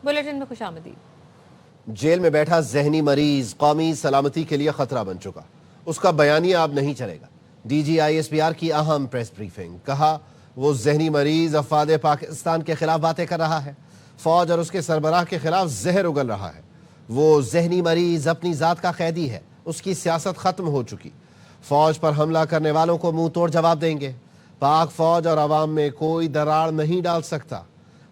Bulletin में खुशामदीद। Jail में बैठा जहनी मरीज कौमी सलामती के लिए खतरा बन चुका, उसका बयानिया अब नहीं चलेगा। DGISPR की अहम प्रेस ब्रीफिंग, कहा वो जहनी मरीज अफवाद पाकिस्तान के खिलाफ बातें कर रहा है, फौज और उसके सरबराह के खिलाफ जहर उगल रहा है। वो जहनी मरीज अपनी जात का कैदी है, उसकी सियासत खत्म हो चुकी। फौज पर हमला करने वालों को मुंह तोड़ जवाब देंगे। पाक फौज और अवाम में कोई दरार नहीं डाल सकता।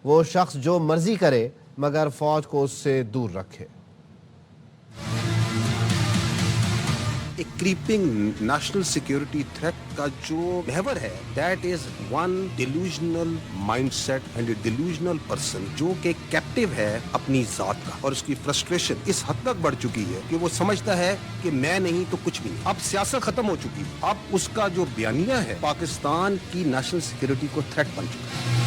वो शख्स जो मर्जी करे मगर फौज को उससे दूर रखे। एक क्रीपिंग नेशनल सिक्योरिटी थ्रेट का जो महवर है, that is one delusional mindset and A delusional person जो कि कैप्टिव है अपनी जात का, और उसकी फ्रस्ट्रेशन इस हद तक बढ़ चुकी है कि वो समझता है कि मैं नहीं तो कुछ भी नहीं। अब सियासत खत्म हो चुकी है। अब उसका जो बयानिया है पाकिस्तान की नेशनल सिक्योरिटी को थ्रेट बन चुका है।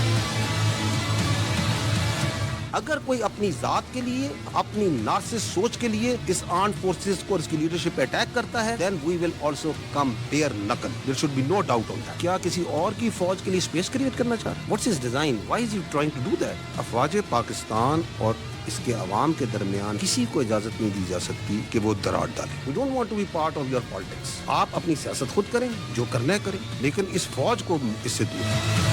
अगर कोई अपनी जात के लिए, अपनी नार्सिस सोच के लिए इस आर्म्ड फोर्सेस को, इसकी लीडरशिप पे अटैक करता है, then we will also come bare knuckle. There should be no doubt on that. क्या किसी और की फौज के लिए स्पेस क्रिएट करना चाह रहा है? What's his design? Why is he trying to do that? अफवाज Pakistan और इसके अवाम के दरमियान किसी को इजाजत नहीं दी जा सकती कि वो दरार डाले। We don't want to be part of your politics. आप अपनी सियासत खुद करें, जो करना है करें, लेकिन इस फौज को इससे दूर।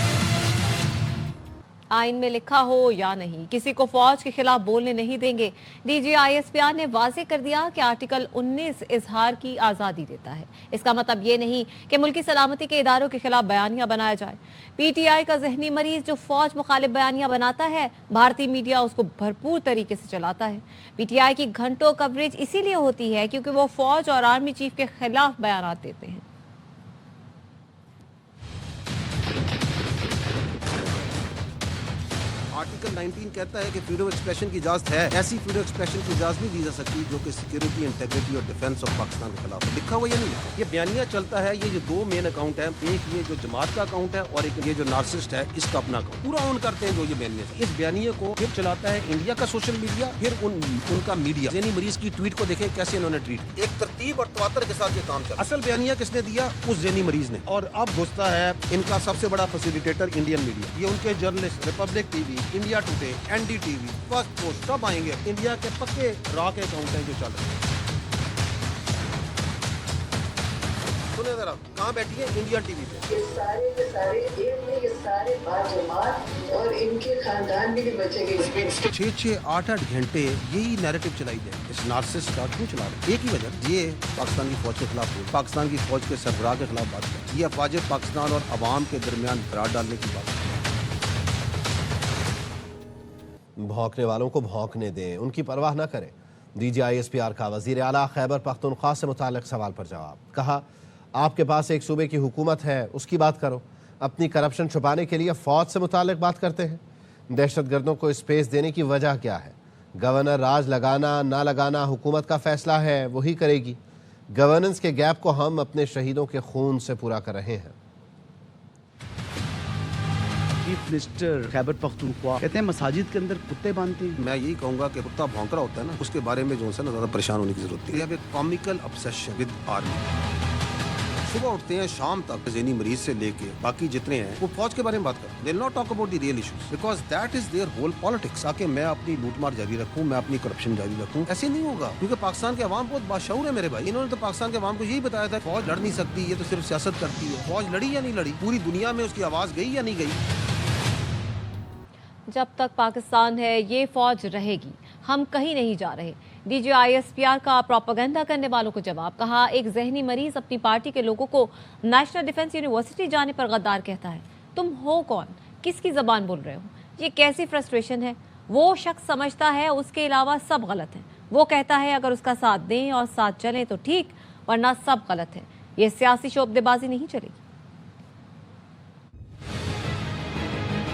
आइन में लिखा हो या नहीं, किसी को फौज के खिलाफ बोलने नहीं देंगे। DGISPR ने वाज़ेह कर दिया कि आर्टिकल 19 इजहार की आज़ादी देता है। इसका मतलब ये नहीं कि मुल्की सलामती के इदारों के खिलाफ बयानिया बनाया जाए। PTI का जहनी मरीज जो फौज मुखालिफ बयानिया बनाता है, भारतीय मीडिया उसको भरपूर तरीके से चलाता है। PTI की घंटों कवरेज इसीलिए होती है क्योंकि वो फौज और आर्मी चीफ के खिलाफ बयानात देते हैं। आर्टिकल 19 कहता है कि फ्रीडम ऑफ एक्सप्रेशन की इजाजत है। ऐसी फ्रीडम ऑफ एक्सप्रेशन की इजाजत नहीं दी जा सकती जो कि सिक्योरिटी, इंटीग्रिटी और डिफेंस ऑफ पाकिस्तान के खिलाफ है। लिखा हुआ या नहीं? ये बयानिया चलता है। ये जो दो मेन अकाउंट है, एक ये जो जमात का अकाउंट है और एक ये जो नार्सिस्ट है इसका अपना अकाउंट पूरा ऑन करते हैं जो ये बयानिया। इस बयानिया को फिर चलाता है इंडिया का सोशल मीडिया, फिर उनका मीडिया। जहनी मरीज की ट्वीट को देखें कैसे इन्होंने ट्वीट, एक तरतीब और तवातर के साथ ये काम चला। असल बयानिया किसने दिया? उस जहनी मरीज ने। और अब घुसता है इनका सबसे बड़ा फैसिलिटेटर इंडियन मीडिया। ये उनके journalist Republic TV, India today, NDTV, first post सब आएंगे। इंडिया के पक्के रॉ के अकाउंट हैं जो चल रहे हैं। सुने जरा, कहाँ बैठी है? इंडिया टीवी पे। ये सारे के सारे एक में ये सारे बाजमात और इनके खानदान भी नहीं बचेंगे। 6-8 घंटे यही नैरेटिव चलाई जाए। इस नार्सिस्ट का क्यों चला रहे? एक ही वजह, ये पाकिस्तान की फौज के खिलाफ बोल, पाकिस्तान की फौज के सरबराह के खिलाफ बात कर, ये अफवाज पाकिस्तान और अवाम के दरमियान दरार डालने की बात है। भौंकने वालों को भौंकने दें, उनकी परवाह न करें। DGISPR का वज़ीर आला खैबर पख्तूनख्वा से मुताल्लिक़ सवाल पर जवाब, कहा आपके पास एक सूबे की हुकूमत है, उसकी बात करो। अपनी करप्शन छुपाने के लिए फौज से मुताल्लिक़ बात करते हैं। दहशतगर्दों को स्पेस देने की वजह क्या है? गवर्नर राज लगाना ना लगाना हुकूमत का फैसला है, वही करेगी। गवर्नेंस के गैप को हम अपने शहीदों के खून से पूरा कर रहे हैं। चीफ मिनिस्टर खैबर पख्तूनख्वा कहते हैं मसाजिद के अंदर कुत्ते बांधते हैं। मैं यही कहूंगा कि कुत्ता भौंक रहा होता है ना, उसके बारे में जो है ना ज्यादा परेशान होने की जरूरत है। एक कॉमिकल ऑब्सेशन विद आर्मी। सुबह उठते हैं शाम तक जहनी मरीज से लेके बाकी जितने हैं वो फौज के बारे में बात करते हैं। They will not talk about the real issues because that is their whole politics. ताकि मैं अपनी लूटमार जारी रखूं, मैं अपनी करप्शन जारी रखूं, ऐसे नहीं होगा। क्योंकि पाकिस्तान के अवाम बहुत बाशऊर है मेरे भाई। इन्होंने तो पाकिस्तान के अवाम को यही बताया था फौज लड़ नहीं सकती, ये तो सिर्फ सियासत करती है। फौज लड़ी या नहीं लड़ी? पूरी दुनिया में उसकी आवाज गई या नहीं गई? जब तक पाकिस्तान है ये फौज रहेगी, हम कहीं नहीं जा रहे। DGISPR का प्रोपेगेंडा करने वालों को जवाब, कहा एक जहनी मरीज अपनी पार्टी के लोगों को नेशनल डिफेंस यूनिवर्सिटी जाने पर गद्दार कहता है। तुम हो कौन? किसकी जबान बोल रहे हो? ये कैसी फ्रस्ट्रेशन है? वो शख्स समझता है उसके अलावा सब गलत है। वो कहता है अगर उसका साथ दें और साथ चलें तो ठीक, वरना सब गलत है। ये सियासी शोबदेबाजी नहीं चलेगी।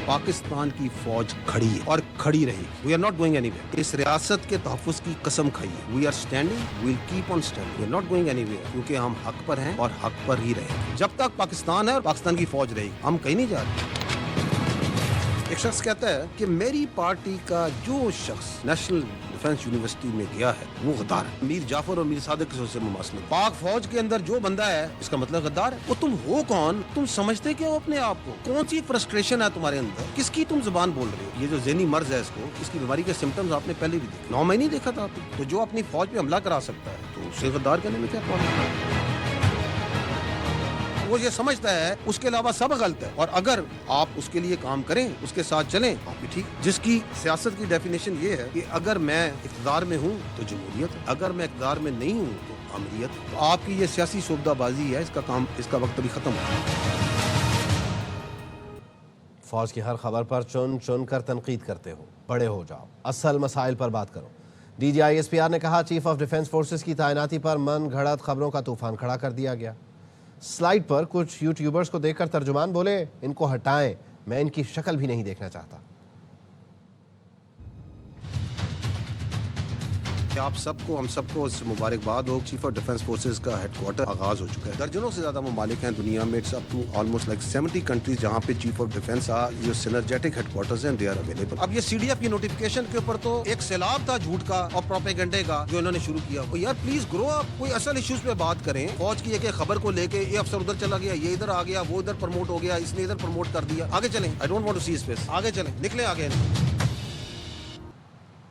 पाकिस्तान की फौज खड़ी है और खड़ी रहेगी। We are not going anywhere. इस रियासत के तहफ़्फ़ुज़ की कसम खाइए। We are standing, we will keep on standing, we are not going anywhere. क्योंकि हम हक पर हैं और हक पर ही रहेंगे। जब तक पाकिस्तान है और पाकिस्तान की फौज रहेगी, हम कहीं नहीं जा रहे। एक शख्स कहता है कि मेरी पार्टी का जो शख्स नेशनल डिफेंस यूनिवर्सिटी में गया है वो गद्दार है। मीर जाफर और मीर सादिक से मुमासले, पाक फौज के अंदर जो बंदा है इसका मतलब गद्दार है। वो तुम हो कौन? तुम समझते क्यों अपने आप को? कौन सी फ्रस्ट्रेशन है तुम्हारे अंदर? किसकी तुम जुबान बोल रहे हो? ये जो ज़हनी मर्ज है इसको, इसकी बीमारी के सिम्टम्स आपने पहले भी देखे। 9 महीने देखा था आपने। तो जो अपनी फौज पे हमला करा सकता है तो उसे गद्दार कहने में क्या प्रॉब्लम है? वो ये समझता है उसके अलावा सब गलत है, और अगर आप उसके लिए काम करें, उसके साथ चलें, आप भी ठीक। जिसकी सियासत की डेफिनेशन ये है कि अगर मैं इक़्तिदार में हूँ तो जमहूरियत है, अगर मैं इक़्तिदार में नहीं हूँ तो अमरीयत। तो आपकी ये सियासी सोबदाबाजी है, इसका काम, इसका वक्त अभी खत्म हो। फौज की हर खबर पर चुन चुन कर तनकीद करते हो, बड़े हो जाओ, असल मसाइल पर बात करो। DGISPR ने कहा चीफ ऑफ डिफेंस फोर्सेस की तैनाती पर मन घड़त खबरों का तूफान खड़ा कर दिया गया। स्लाइड पर कुछ यूट्यूबर्स को देखकर तर्जुमान बोले, इनको हटाएं, मैं इनकी शक्ल भी नहीं देखना चाहता। आप सबको, हम सबको मुबारकबाद हो। चीफ ऑफ डिफेंस फोर्सेस का हेडक्वार्टर आगाज हो चुका है। दर्जनों से ज्यादा ममालिक हैं दुनिया में, it's up to almost like 70 countries जहां पे चीफ ऑफ डिफेंस जो सिनर्जेटिक हेडक्वार्टर्स हैं, दे आर अवेलेबल। अब ये CDF की नोटिफिकेशन के ऊपर तो एक सैलाब था झूठ का और प्रोपेगेंडे का जो इन्होंने शुरू किया। तो यार प्लीज ग्रो अप, कोई असल इश्यूज पे बात करें। फौज की एक खबर को लेके ये अफसर उधर चला गया, ये इधर आ गया, वो इधर प्रमोट हो गया, इसने इधर प्रमोट कर दिया। आगे चलें, I don't want to see space. आगे चलें, निकले आगे।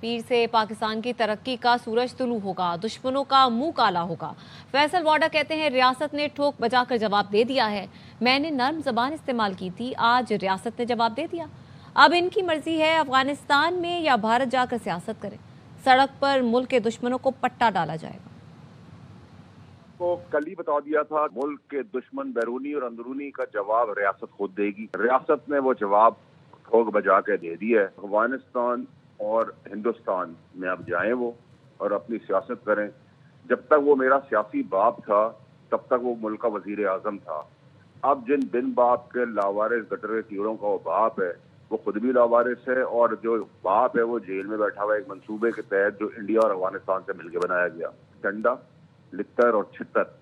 पीर से पाकिस्तान की तरक्की का सूरज तुलू होगा, दुश्मनों का मुंह काला होगा। फैसल वाडा कहते हैं रियासत ने ठोक बजाकर जवाब दे दिया है। मैंने नर्म जबान इस्तेमाल की थी, आज रियासत ने जवाब दे दिया। अब इनकी मर्जी है अफगानिस्तान में या भारत जाकर सियासत करें। सड़क पर मुल्क के दुश्मनों को पट्टा डाला जाएगा। को कल ही बता दिया था, मुल्क के दुश्मन बैरूनी और अंदरूनी का जवाब रियासत खुद देगी। रियासत ने वो जवाब ठोक बजा के दे दिया है। अफगानिस्तान और हिंदुस्तान में अब जाएं वो और अपनी सियासत करें। जब तक वो मेरा सियासी बाप था तब तक वो मुल्क का वजीर आजम था। अब जिन बिन बाप के लावारिस गटर कीड़ों का वो बाप है, वो खुद भी लावारिस है, और जो बाप है वो जेल में बैठा हुआ है एक मंसूबे के तहत जो इंडिया और अफगानिस्तान से मिलकर बनाया गया। डंडा, लित्तर और छित्तर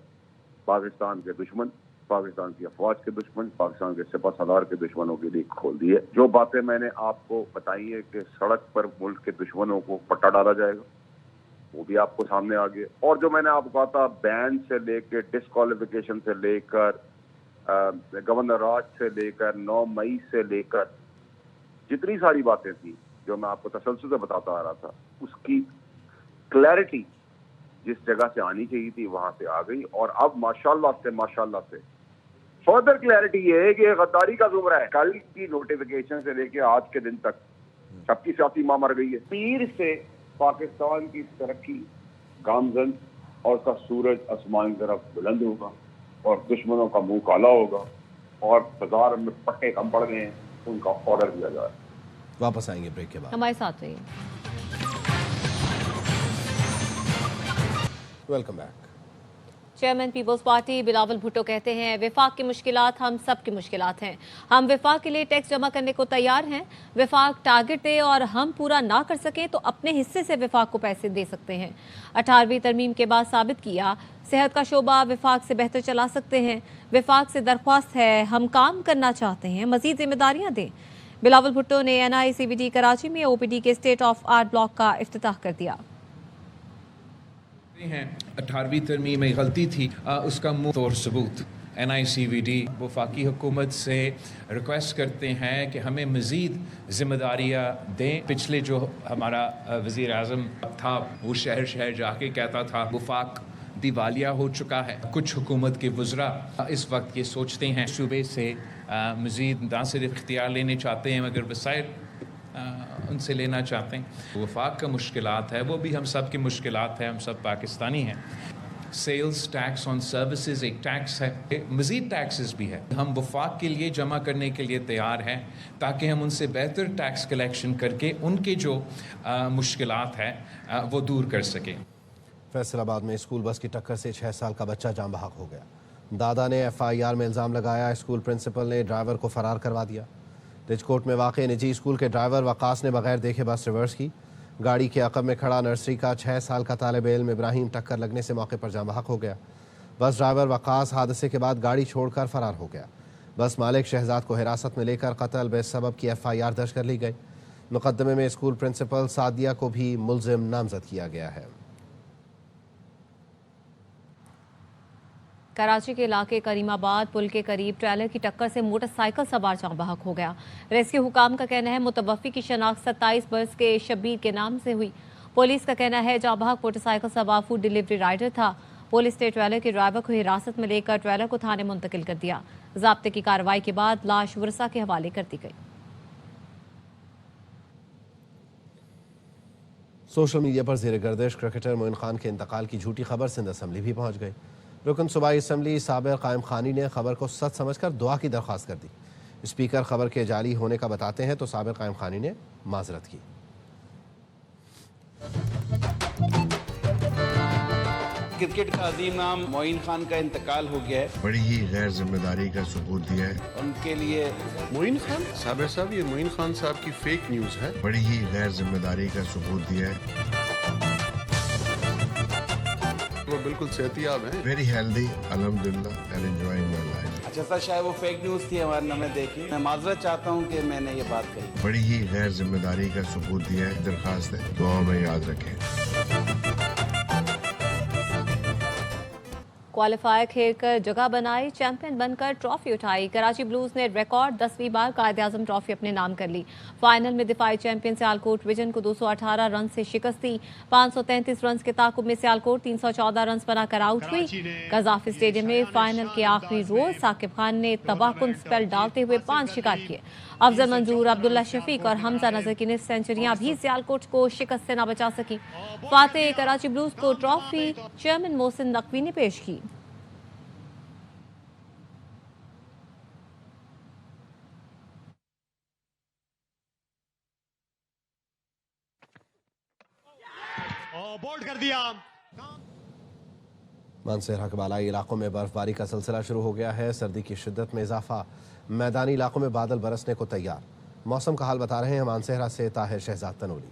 पाकिस्तान के दुश्मन, पाकिस्तान की अफवाज के दुश्मन, पाकिस्तान के सिपा सलार के दुश्मनों के लिए खोल दी है। जो बातें मैंने आपको बताई है कि सड़क पर मुल्क के दुश्मनों को पट्टा डाला जाएगा, वो भी आपको सामने आ गया। और जो मैंने आपको कहा था बैन से लेकर, डिस्क्वालिफिकेशन से लेकर, गवर्नर राज से लेकर, 9 मई से लेकर, जितनी सारी बातें थी जो मैं आपको तसल्सल से बताता आ रहा था, उसकी क्लैरिटी जिस जगह से आनी चाहिए थी वहां से आ गई। और अब माशाल्लाह से फर्दर क्लैरिटी ये है कि गद्दारी का जुमरा है। कल की नोटिफिकेशन से लेके आज के दिन तक सबकी सियासी मां मर गई है। पीर से पाकिस्तान की तरक्की गामजन और उसका सूरज आसमान की तरफ बुलंद होगा और दुश्मनों का मुंह काला होगा और बाजार में पट्टे कम पड़ गए हैं, उनका ऑर्डर दिया जाए। वापस आएंगे ब्रेक के बाद, हमारे साथ रहिए। Welcome back. Chairman Peoples Party Bilawal Bhutto कहते हैं विफाक की मुश्किलात हम सब की मुश्किलात हैं। हम विफाक के लिए टैक्स जमा करने को तैयार हैं। विफाक टारगेट दे और हम पूरा ना कर सकें तो अपने हिस्से से विफाक को पैसे दे सकते हैं। 18वीं तरमीम के बाद साबित किया सेहत का शोबा विफाक से बेहतर चला सकते हैं। विफाक से दरख्वास्त है हम काम करना चाहते हैं, मजीद जिम्मेदारियां दें। बिलावल भुट्टो ने NICVD कराची में OPD के स्टेट ऑफ आर्ट ब्लॉक का इफ्तिताह कर दिया। 18वीं तरमीम में गलती थी, उसका मुंह तोड़ सबूत। NICVD वफाकी हुकूमत से रिक्वेस्ट करते हैं कि हमें मज़ीद ज़िम्मेदारियाँ दें। पिछले जो हमारा वज़ीर आज़म था वो शहर शहर जाके कहता था वफाक दिवालिया हो चुका है। कुछ हुकूमत के वज़रा इस वक्त ये सोचते हैं सूबे से मज़ीद ना सिर्फ इख्तियार लेने चाहते हैं मगर वसाइल उनसे लेना चाहते हैं। वफाक का मुश्किलात है, वो भी हम सब की मुश्किलात है, हम सब पाकिस्तानी हैं। सेल्स टैक्स ऑन सर्विसेज एक टैक्स है, मज़ीद टैक्सेस भी है। हम वफाक के लिए जमा करने के लिए तैयार हैं ताकि हम उनसे बेहतर टैक्स कलेक्शन करके उनके जो मुश्किलात हैं वो दूर कर सकें। फैसलाबाद में स्कूल बस की टक्कर से 6 साल का बच्चा जान बहक हो गया। दादा ने FIR में इल्ज़ाम लगाया, स्कूल प्रिंसिपल ने ड्राइवर को फरार करवा दिया। रिजकोट में वाक़ निजी स्कूल के ड्राइवर वकास ने बगैर देखे बस रिवर्स की। गाड़ी के अक़ब में खड़ा नर्सरी का 6 साल का तालिब इल्म इब्राहिम टक्कर लगने से मौके पर जान बहक हो गया। बस ड्राइवर वकास हादसे के बाद गाड़ी छोड़कर फरार हो गया। बस मालिक शहजाद को हिरासत में लेकर कत्ल बेसबब की FIR दर्ज कर ली गई। मुकदमे में स्कूल प्रिंसिपल सादिया को भी मुल्जिम नामजद किया गया है। कराची के इलाके करीमाबाद पुल के करीब ट्रेलर की टक्कर से मोटरसाइकिल सवार जाँ बहक हो गया। रेस्क्यू हुकाम का कहना है मुतवफ़ी की शनाख्त 27 बरस के शब्बीर के नाम से हुई। पुलिस का कहना है जाँ बहक मोटरसाइकिल सवार फूड डिलीवरी राइडर था। पुलिस ने ट्रेलर के ड्राइवर को हिरासत में लेकर ट्रेलर को थाने मुंतकिल कर दिया। ज़ाब्ते की कार्रवाई के बाद लाश वर्सा के हवाले कर दी गई। सोशल मीडिया पर ज़ेर गर्दिश क्रिकेटर मोइन खान के इंतकाल की झूठी खबर सिंध असम्बली भी पहुंच गई। रुकन सूबाई असम्बली साबिर कायम खानी ने खबर को सच समझकर दुआ की दरख्वास्त कर दी। स्पीकर खबर के जाली होने का बताते हैं तो साबिर कायम खानी ने माजरत की। क्रिकेट का अजीम नाम मोइन खान का इंतकाल हो गया है। बड़ी ही गैर जिम्मेदारी का सबूत दिया है। उनके लिए मोइन खान साबिर साहब, ये मोइन खान साहब की फेक न्यूज़ है। बड़ी ही गैर जिम्मेदारी का सबूत दिया है। वो बिल्कुल सेहतियाब हैं। वेरी हेल्दी अल्हम्दुलिल्लाह एंड एंजॉयिंग माय लाइफ। अच्छा सर, शायद वो फेक न्यूज़ थी, हमारे नाम में देखी। मैं माजरत चाहता हूँ कि मैंने ये बात कही। बड़ी ही गैर जिम्मेदारी का सबूत दिया है। दरखास्त है दुआ में याद रखें। क्वालिफायर खेल कर जगह बनाई, चैंपियन बनकर ट्रॉफी उठाई। कराची ब्लूज ने रिकॉर्ड 10वीं बार कायद-ए-आज़म ट्रॉफी अपने नाम कर ली। फाइनल में दिफाई चैंपियन सियालकोट विजन को 218 रन से शिकस्त दी। 533 रन के ताकुब में सियालकोट 314 रन बनाकर आउट हुई। कजाफी स्टेडियम में फाइनल के आखिरी रोज साकिब खान ने तबाहकुन स्पेल डालते हुए 5 शिकार किए। अफजल मंजूर, अब्दुल्ला शफीक और हमजा नजर की सेंचुरियां भी सियालकोट को शिकस्त से न बचा सकी। फातेह कराची ब्लूज को ट्रॉफी चेयरमैन मोहसिन नकवी ने पेश की। बोल्ड कर दिया। मानसहरा के बालाई इलाकों में बर्फबारी का सिलसिला शुरू हो गया है। सर्दी की शिद्दत में इजाफा, मैदानी इलाकों में बादल बरसने को तैयार। मौसम का हाल बता रहे हैं मानसहरा से ताहिर शहजाद तनोली।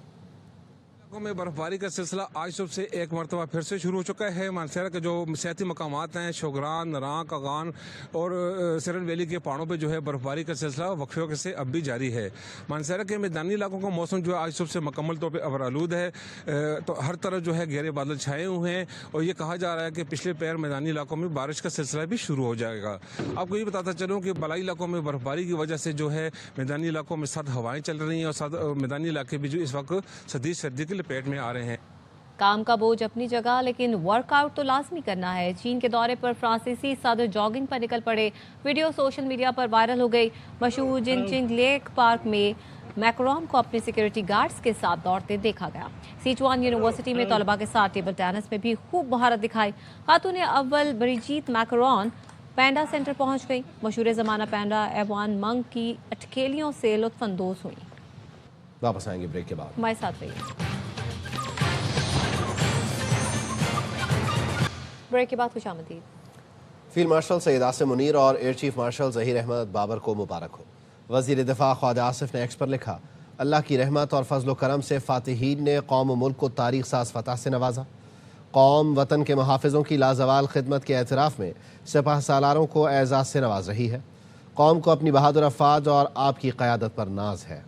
इलाकों में बर्फबारी का सिलसिला आज सुबह से एक मरतबा फिर से शुरू हो चुका है। मानसहरा के जो सियाती मकामात हैं, शोगरान, नरां, कागान और सिरन वैली के पहाड़ों पे जो है बर्फबारी का सिलसिला वक्फे से अब भी जारी है। मानसहरा के मैदानी इलाकों का मौसम जो है आज सुबह से मुकम्मल तौर पर अबरालूद है। तो हर तरफ जो है गहरे बादल छाए हुए हैं और ये कहा जा रहा है कि पिछले पैर मैदानी इलाकों में बारिश का सिलसिला भी शुरू हो जाएगा। आपको ये बताता चलूँ कि बलाई इलाकों में बर्फबारी की वजह से जो है मैदानी इलाकों में सर्द हवाएँ चल रही हैं और सर्द मैदानी इलाके भी जो इस वक्त सर्दी के लपेट में आ रहे हैं। काम का बोझ अपनी जगह, लेकिन वर्कआउट तो लाजमी करना है। चीन के दौरे पर फ्रांसीसी सदर जॉगिंग पर निकल पड़े। वीडियो सोशल मीडिया पर वायरल हो गई। मशहूर जिनचिंग लेक पार्क में मैक्रोन को अपने सिक्योरिटी गार्ड्स के साथ दौड़ते देखा गया। सिचुआन यूनिवर्सिटी में तलबा के साथ टेबल टेनिस में भी खूब महारत दिखाई। खातून अव्वल ब्रिजीत मैक्रोन पैंडा सेंटर पहुंच गई। मशहूर ज़माना पैंडा एवान मंग की अटखेलियों से लुत्फानंदोज हुई। वापस आएंगे ब्रेक के बाद। हमारे साथ रहिए। ब्रेक के बाद खुशामदीद। फील्ड मार्शल सैयद आसिम मुनीर और air chief marshal Zaheer Ahmed Babar को मुबारक हो। वज़ीर दिफा ख्वाजा आसिफ ने एक्स पर लिखा, अल्लाह की रहमत और फजल करम से फातिहीन ने कौम मुल्क को तारीख साज फतह से नवाजा। कौम वतन के मुहाफ़िज़ों की लाजवाल खिदमत के एतराफ़ में सिपाह सालारों को एजाज़ से नवाज रही है। कौम को अपनी बहादुर अफ़वाज और आपकी क़यादत पर नाज है।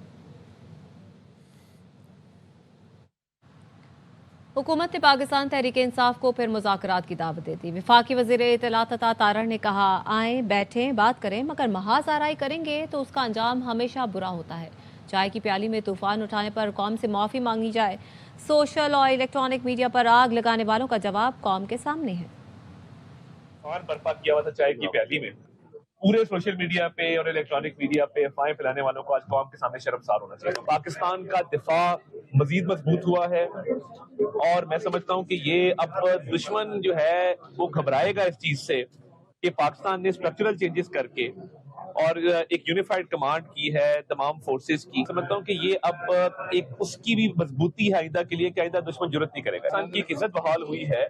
हुकूमत ने पाकिस्तान तहरीक इंसाफ को फिर मुज़ाकरात की दावत दे दी। वफाकी वज़ीर इत्तलात अता तारड़ ने कहा, आएँ बैठें बात करें, मगर महाज आराई करेंगे तो उसका अंजाम हमेशा बुरा होता है। चाय की प्याली में तूफान उठाने पर कौम से माफ़ी मांगी जाए। सोशल और इलेक्ट्रॉनिक मीडिया पर आग लगाने वालों का जवाब कौम के सामने है। बर्पा किया हुआ था चाय की प्याली में, पूरे सोशल मीडिया पे और इलेक्ट्रॉनिक मीडिया पे अफवाहें फैलाने वालों को आज कौम के सामने शर्मसार होना चाहिए। पाकिस्तान का दिफा मजीद मजबूत हुआ है और मैं समझता हूँ कि ये अब दुश्मन जो है वो घबराएगा इस चीज से कि पाकिस्तान ने स्ट्रक्चरल चेंजेस करके और एक यूनिफाइड कमांड की है तमाम फोर्सेस की। समझता हूँ कि ये अब एक उसकी भी मजबूती है आइंदा के लिए कि आइंदा दुश्मन जुर्रत नहीं करेगा। पाकिस्तान की इज्जत बहाल हुई है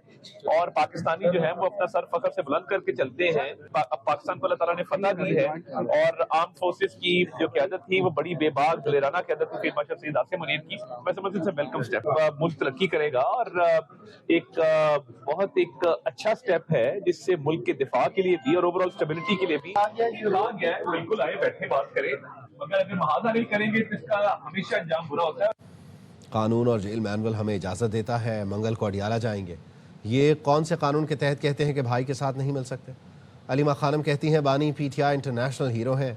और पाकिस्तानी जो है वो अपना सर फख्र से बुलंद करके चलते हैं। अब पाकिस्तान को अल्लाह ताला ने फतह दी है और आर्म फोर्सेस की जो क़यादत थी वो बड़ी बेबाक दलेराना क़यादत थी फील्ड मार्शल सैयद आसिम मुनीर की। मैं समझता हूँ वेलकम स्टेप, मुल्क तरक्की करेगा और एक बहुत एक अच्छा स्टेप है जिससे मुल्क के दिफा के लिए भी और ओवरऑल स्टेबिलिटी के लिए भी ہیں بالکل آئے بیٹھے بات کریں, مگر اگر محاذہ نہیں کریں گے تو اس کا ہمیشہ انجام برا ہوتا ہے. قانون اور جیل مینول ہمیں اجازت دیتا ہے, منگل کو اڈیالہ جائیں گے. یہ کون سے قانون کے تحت کہتے ہیں کہ بھائی کے ساتھ نہیں مل سکتے؟ علیمہ خانم کہتی ہیں بانی P T I international hero ہیں,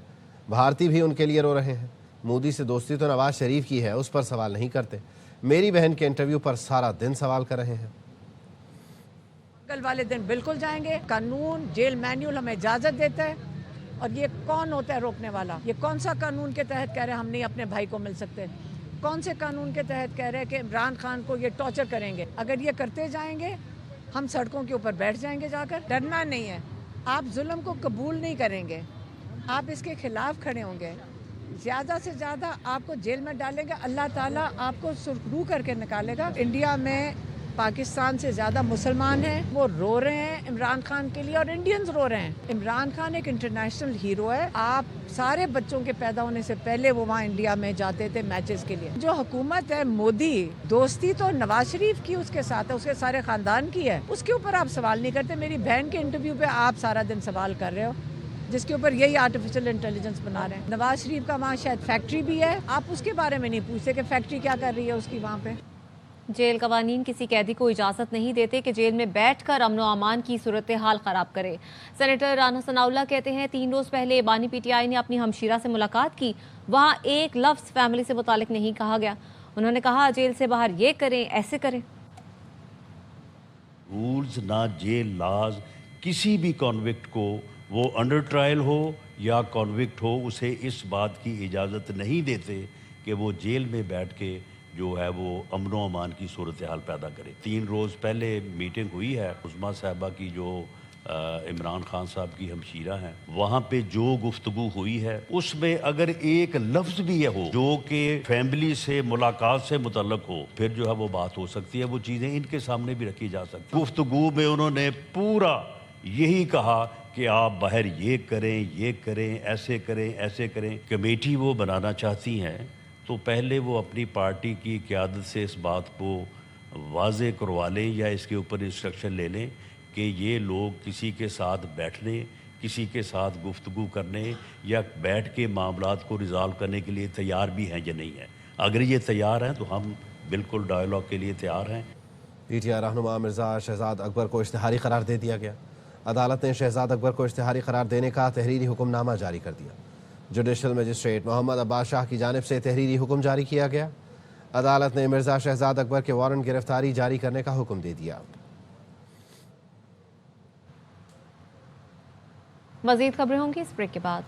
بھارتی بھی ان کے لیے رو رہے ہیں. مودی سے دوستی تو نواز شریف کی ہے, اس پر سوال نہیں کرتے. میری بہن کے انٹرویو پر سارا دن سوال کر رہے ہیں. کل والے دن بالکل جائیں گے. قانون جیل مینیول ہمیں اجازت دیتا ہے, اور یہ کون ہوتا ہے روکنے والا؟ یہ کون سا قانون کے تحت کہہ رہے ہیں ہم نہیں اپنے بھائی کو مل سکتے؟ کون سے قانون کے تحت کہہ رہے ہیں کہ عمران خان کو یہ ٹارچر کریں گے؟ اگر یہ کرتے جائیں گے ہم سڑکوں کے اوپر بیٹھ جائیں گے. جا کر ڈرنا نہیں ہے. آپ ظلم کو قبول نہیں کریں گے, آپ اس کے خلاف کھڑے ہوں گے. زیادہ سے زیادہ آپ کو جیل میں ڈالیں گے, اللہ تعالیٰ آپ کو سرخرو کر کے نکالے گا. انڈیا میں پاکستان سے زیادہ مسلمان ہیں, وہ رو رہے ہیں عمران خان کے لیے, اور انڈینز رو رہے ہیں. عمران خان ایک انٹرنیشنل ہیرو ہے. آپ سارے بچوں کے پیدا ہونے سے پہلے وہ وہاں انڈیا میں جاتے تھے میچز کے لیے. جو حکومت ہے مودی, دوستی تو نواز شریف کی اس کے ساتھ ہے, اس کے سارے خاندان کی ہے, اس کے اوپر آپ سوال نہیں کرتے. میری بہن کے انٹرویو پہ آپ سارا دن سوال کر رہے ہو, جس کے اوپر یہی آرٹیفیشل انٹیلیجنس بنا رہے ہیں. نواز شریف کا وہاں شاید فیکٹری بھی ہے, آپ اس کے بارے میں نہیں پوچھتے کہ فیکٹری کیا کر رہی ہے اس کی وہاں پہ. جیل قوانین کسی قیدی کو اجازت نہیں دیتے کہ جیل میں بیٹھ کر امن و امان کی صورتحال خراب کرے. سینیٹر رانا ثناءاللہ کہتے ہیں 3 روز پہلے بانی پی ٹی آئی نے اپنی ہمشیرہ سے ملاقات کی, وہاں ایک لفظ فیملی سے متعلق نہیں کہا گیا. انہوں نے کہا جیل سے باہر یہ کریں ایسے کریں. رولز نہ جیل لاز کسی بھی کنوکٹ کو, وہ انڈر ٹرائل ہو یا کنوکٹ ہو, اسے اس بات کی اجازت نہیں دیتے کہ وہ جیل میں بیٹھ کے جو ہے وہ امن و امان کی صورتحال پیدا کرے. 3 روز پہلے میٹنگ ہوئی ہے عظمیٰ صاحبہ کی, جو عمران خان صاحب کی ہمشیرہ ہیں. وہاں پہ جو گفتگو ہوئی ہے اس میں اگر ایک لفظ بھی ہو جو کہ فیملی سے ملاقات سے متعلق ہو, پھر جو ہے وہ بات ہو سکتی ہے. وہ چیزیں ان کے سامنے بھی رکھی جا سکتی. گفتگو میں انہوں نے پورا یہی کہا کہ آپ باہر یہ کریں, یہ کریں, ایسے کریں, ایسے کریں. کمیٹی وہ بنانا چاہتی ہیں تو پہلے وہ اپنی پارٹی کی قیادت سے اس بات کو واضح کروا لیں یا اس کے اوپر انسٹرکشن لے لیں کہ یہ لوگ کسی کے ساتھ بیٹھنے, کسی کے ساتھ گفتگو کرنے یا بیٹھ کے معاملات کو ریزالو کرنے کے لیے تیار بھی ہیں یا نہیں ہیں. اگر یہ تیار ہیں تو ہم بالکل ڈائیلاگ کے لیے تیار ہیں. پی ٹی آئی رہنما مرزا شہزاد اکبر کو اشتہاری قرار دے دیا گیا. عدالت نے شہزاد اکبر کو اشتہاری قرار دینے کا تحریری حکم نامہ جاری کر دیا. جوڈیشل مجسٹریٹ محمد عباس شاہ کی جانب سے تحریری حکم جاری کیا گیا. عدالت نے مرزا شہزاد اکبر کے وارنٹ گرفتاری جاری کرنے کا حکم دے دیا. مزید خبریں ہوں گی اس بریک کے بعد.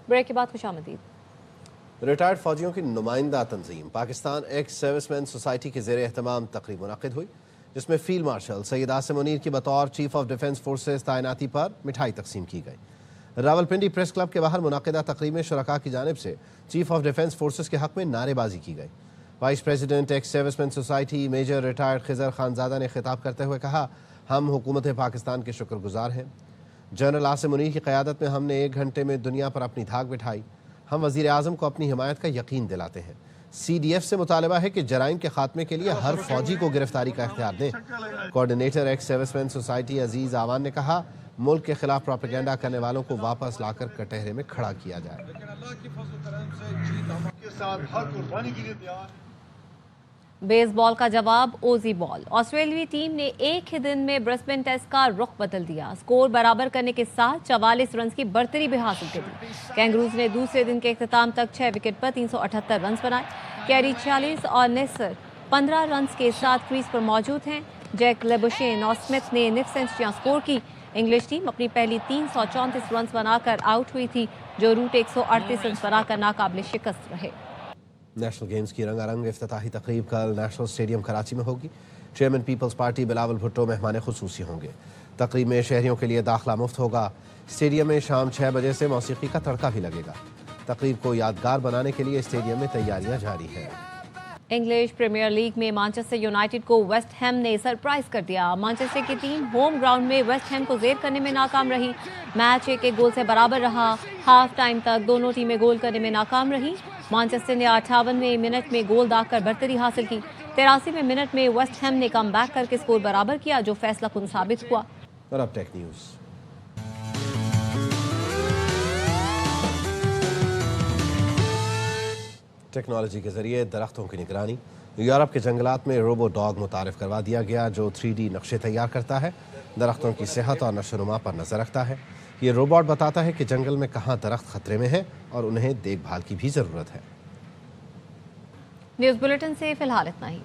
بریک کے بعد خوش آمدید. ریٹائرڈ فوجیوں کی نمائندہ تنظیم پاکستان ایکس سروس مین سوسائٹی کے زیر اہتمام تقریب منعقد ہوئی, جس میں فیلڈ مارشل سید عاصم منیر کی بطور چیف آف ڈیفنس فورسز تعیناتی پر مٹھائی تقسیم کی گئی. راولپنڈی پریس کلب کے باہر منعقدہ تقریب میں شرکاء کی جانب سے چیف آف ڈیفنس فورسز کے حق میں نعرے بازی کی گئی. وائس پریزیڈنٹ ایکس سروس مین سوسائٹی میجر ریٹائرڈ خضر خانزادہ نے خطاب کرتے ہوئے کہا, ہم حکومت پاکستان کے شکر گزار ہیں. جنرل عاصم منیر کی قیادت میں ہم نے 1 گھنٹے میں دنیا پر اپنی دھاک بٹھائی. ہم وزیر اعظم کو اپنی حمایت کا یقین دلاتے ہیں. سی ڈی ایف سے مطالبہ ہے کہ جرائم کے خاتمے کے لیے ہر فوجی کو گرفتاری کا اختیار دیں. کوارڈینیٹر ایکس سروس مین سوسائٹی عزیز آوان نے کہا, ملک کے خلاف پروپیگنڈا کرنے والوں کو واپس لا کر کٹہرے میں کھڑا کیا جائے. بیس بال کا جواب اوزی بال. آسٹریلوی ٹیم نے ایک ہی دن میں برسبن ٹیسٹ کا رخ بدل دیا. سکور برابر کرنے کے ساتھ 44 رنز کی برتری بھی حاصل کری. کینگروز نے دوسرے دن کے اختتام تک 6 وکٹ پر 378 رنز بنائے. کیری 46 اور نیسر 15 رنز کے ساتھ کریز پر موجود ہیں. جیک لیبوشین اور سمتھ نے نصف سینچریاں سکور کی. انگلش ٹیم اپنی پہلی 334 رنز بنا کر آؤٹ ہوئی تھی, جو روٹ 138 رنز بنا کر ناقابل شکست رہے. نیشنل گیمز کی رنگا رنگ افتتاحی تقریب کل نیشنل اسٹیڈیم کراچی میں ہوگی. Chairman Peoples Party Bilawal Bhutto مہمان خصوصی ہوں گے. تقریب میں شہریوں کے لیے داخلہ مفت ہوگا. اسٹیڈیم میں شام 6 بجے سے موسیقی کا تڑکا بھی لگے گا. تقریب کو یادگار بنانے کے لیے اسٹیڈیم میں تیاریاں جاری ہیں. انگلش پریمیئر لیگ میں مانچسٹر یونائٹڈ کو ویسٹ ہیم نے سرپرائز کر دیا. مانچسٹر کی ٹیم ہوم گراؤنڈ میں ویسٹ ہیم کو زیر کرنے میں ناکام رہی. میچ 1-1 گول سے برابر رہا. ہاف ٹائم تک دونوں ٹیمیں گول کرنے میں ناکام رہی. مانچسٹر نے 58ویں منٹ میں گول داغ کر برتری حاصل کی. 83वें मिनट में वेस्ट हैम ने कम बैक करके स्कोर बराबर किया, जो फैसला कुन साबित हुआ। और अब टेक न्यूज। टेक्नोलॉजी के जरिए दरख्तों की निगरानी। यूरोप के जंगलात में रोबो डॉग मुतारिफ करवा दिया गया, जो 3D नक्शे तैयार करता है, दरख्तों की सेहत और नशोनुमा पर नजर रखता है। ये रोबोट बताता है कि जंगल में कहाँ दरख्त खतरे में है और उन्हें देखभाल की भी जरूरत है। न्यूज बुलेटिन से फिलहाल इतना ही।